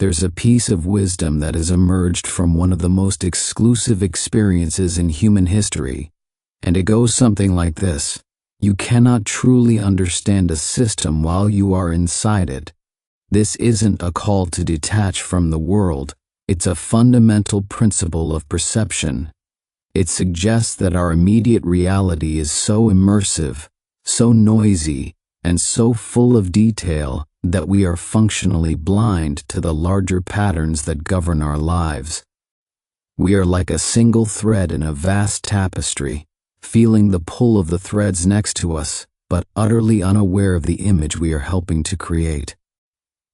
There's a piece of wisdom that has emerged from one of the most exclusive experiences in human history, and it goes something like this. You cannot truly understand a system while you are inside it. This isn't a call to detach from the world, it's a fundamental principle of perception. It suggests that our immediate reality is so immersive, so noisy, and so full of detail that we are functionally blind to the larger patterns that govern our lives. We are like a single thread in a vast tapestry, feeling the pull of the threads next to us, but utterly unaware of the image we are helping to create.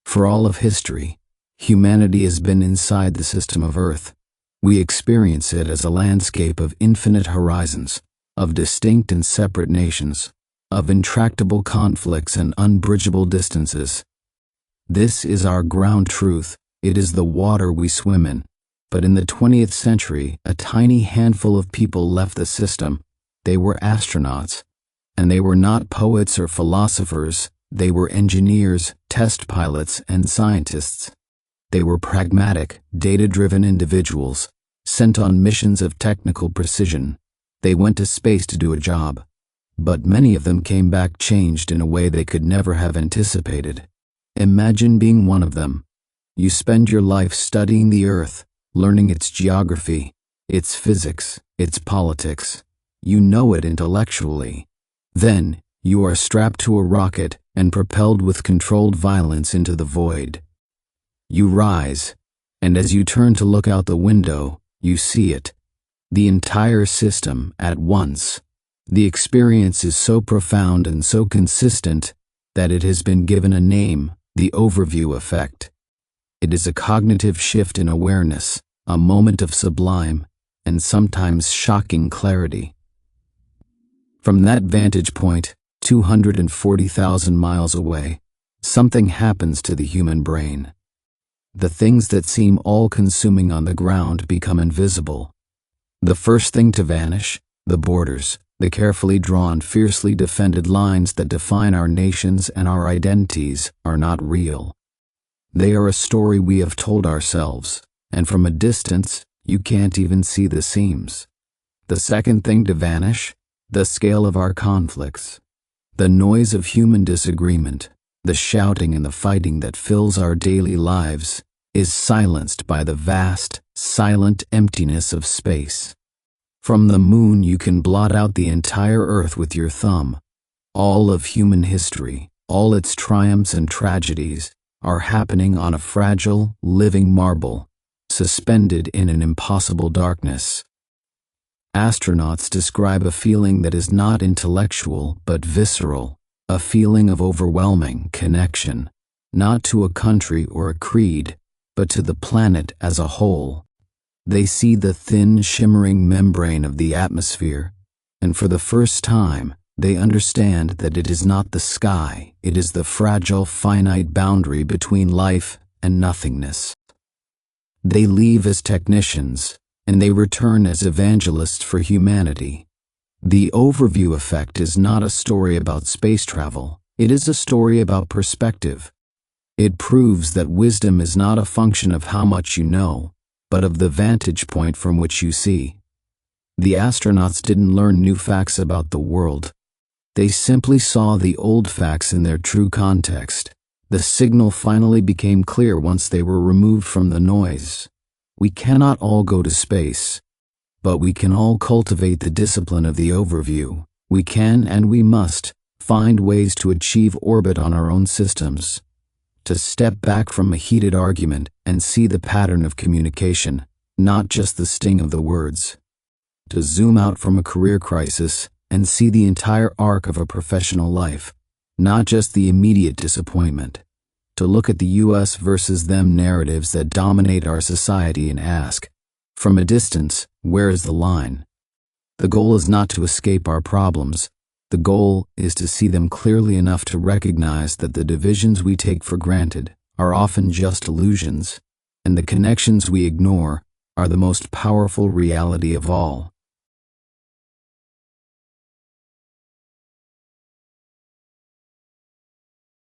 For all of history, humanity has been inside the system of Earth. We experience it as a landscape of infinite horizons, of distinct and separate nations, of intractable conflicts and unbridgeable distances. This is our ground truth. It is the water we swim in. But in the 20th century, a tiny handful of people left the system. They were astronauts. And they were not poets or philosophers. They were engineers, test pilots, and scientists. They were pragmatic, data-driven individuals, sent on missions of technical precision. They went to space to do a job. But many of them came back changed in a way they could never have anticipated. Imagine being one of them. You spend your life studying the Earth, learning its geography, its physics, its politics. You know it intellectually. Then, you are strapped to a rocket and propelled with controlled violence into the void. You rise, and as you turn to look out the window, you see it. The entire system at once. The experience is so profound and so consistent that it has been given a name, the overview effect. It is a cognitive shift in awareness, a moment of sublime and sometimes shocking clarity. From that vantage point, 240,000 miles away, something happens to the human brain. The things that seem all-consuming on the ground become invisible. The first thing to vanish, the borders, the carefully drawn, fiercely defended lines that define our nations and our identities, are not real. They are a story we have told ourselves, and from a distance, you can't even see the seams. The second thing to vanish, the scale of our conflicts. The noise of human disagreement, the shouting and the fighting that fills our daily lives, is silenced by the vast, silent emptiness of space. From the moon you can blot out the entire Earth with your thumb. All of human history, all its triumphs and tragedies, are happening on a fragile, living marble, suspended in an impossible darkness. Astronauts describe a feeling that is not intellectual but visceral, a feeling of overwhelming connection, not to a country or a creed, but to the planet as a whole. They see the thin, shimmering membrane of the atmosphere, and for the first time, they understand that it is not the sky, it is the fragile, finite boundary between life and nothingness. They leave as technicians, and they return as evangelists for humanity. The overview effect is not a story about space travel, it is a story about perspective. It proves that wisdom is not a function of how much you know, but of the vantage point from which you see. The astronauts didn't learn new facts about the world. They simply saw the old facts in their true context. The signal finally became clear once they were removed from the noise. We cannot all go to space, but we can all cultivate the discipline of the overview. We can and we must find ways to achieve orbit on our own systems, to step back from a heated argument and see the pattern of communication, not just the sting of the words, to zoom out from a career crisis and see the entire arc of a professional life, not just the immediate disappointment, to look at the us versus them narratives that dominate our society and ask, from a distance, where is the line? The goal is not to escape our problems. The goal is to see them clearly enough to recognize that the divisions we take for granted are often just illusions, and the connections we ignore are the most powerful reality of all.